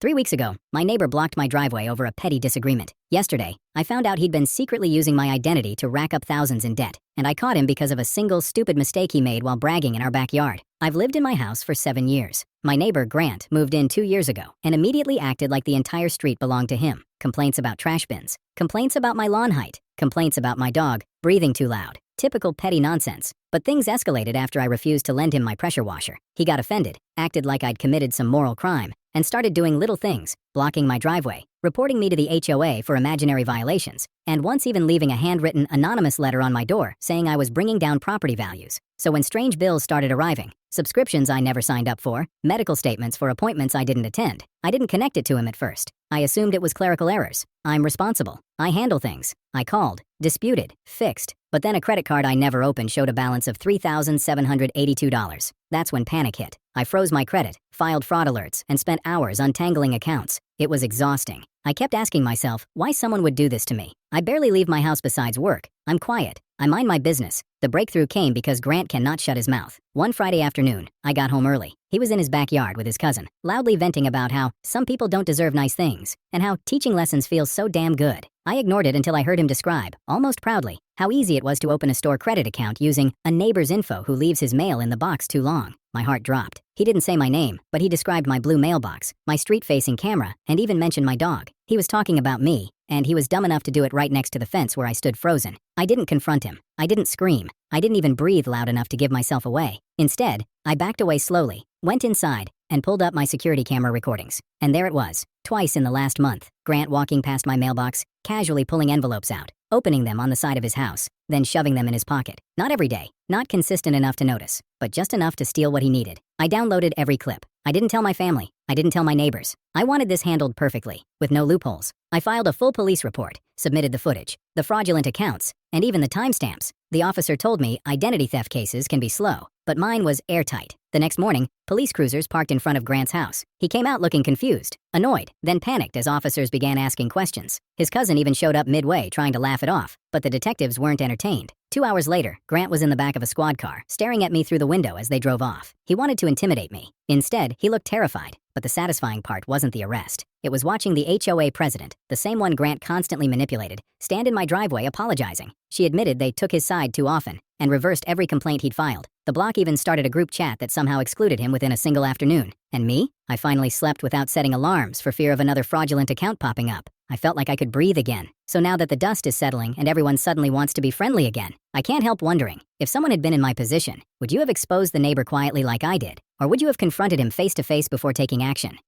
3 weeks ago, my neighbor blocked my driveway over a petty disagreement. Yesterday, I found out he'd been secretly using my identity to rack up thousands in debt, and I caught him because of a single stupid mistake he made while bragging in our backyard. I've lived in my house for 7 years. My neighbor, Grant, moved in 2 years ago and immediately acted like the entire street belonged to him. Complaints about trash bins, complaints about my lawn height, complaints about my dog breathing too loud. Typical petty nonsense. But things escalated after I refused to lend him my pressure washer. He got offended, acted like I'd committed some moral crime, and started doing little things, blocking my driveway, reporting me to the HOA for imaginary violations, and once even leaving a handwritten anonymous letter on my door saying I was bringing down property values. So when strange bills started arriving, subscriptions I never signed up for, medical statements for appointments I didn't attend, I didn't connect it to him at first. I assumed it was clerical errors. I'm responsible. I handle things. I called, disputed, fixed, but then a credit card I never opened showed a balance of $3,782. That's when panic hit. I froze my credit, filed fraud alerts, and spent hours untangling accounts. It was exhausting. I kept asking myself why someone would do this to me. I barely leave my house besides work. I'm quiet. I mind my business. The breakthrough came because Grant cannot shut his mouth. One Friday afternoon, I got home early. He was in his backyard with his cousin, loudly venting about how some people don't deserve nice things, and how teaching lessons feels so damn good. I ignored it until I heard him describe, almost proudly, how easy it was to open a store credit account using a neighbor's info who leaves his mail in the box too long. My heart dropped. He didn't say my name, but he described my blue mailbox, my street-facing camera, and even mentioned my dog. He was talking about me, and he was dumb enough to do it right next to the fence where I stood frozen. I didn't confront him. I didn't scream. I didn't even breathe loud enough to give myself away. Instead, I backed away slowly, went inside, and pulled up my security camera recordings. And there it was, twice in the last month. Grant walking past my mailbox, casually pulling envelopes out, opening them on the side of his house, then shoving them in his pocket. Not every day, not consistent enough to notice, but just enough to steal what he needed. I downloaded every clip. I didn't tell my family. I didn't tell my neighbors. I wanted this handled perfectly, with no loopholes. I filed a full police report, submitted the footage, the fraudulent accounts, and even the timestamps. The officer told me identity theft cases can be slow, but mine was airtight. The next morning, police cruisers parked in front of Grant's house. He came out looking confused, annoyed, then panicked as officers began asking questions. His cousin even showed up midway trying to laugh it off, but the detectives weren't entertained. 2 hours later, Grant was in the back of a squad car, staring at me through the window as they drove off. He wanted to intimidate me. Instead, he looked terrified, but the satisfying part wasn't the arrest. It was watching the HOA president, the same one Grant constantly manipulated, stand in my driveway apologizing. She admitted they took his side too often and reversed every complaint he'd filed. The block even started a group chat that somehow excluded him within a single afternoon. And me? I finally slept without setting alarms for fear of another fraudulent account popping up. I felt like I could breathe again. So now that the dust is settling and everyone suddenly wants to be friendly again, I can't help wondering, if someone had been in my position, would you have exposed the neighbor quietly like I did? Or would you have confronted him face to face before taking action?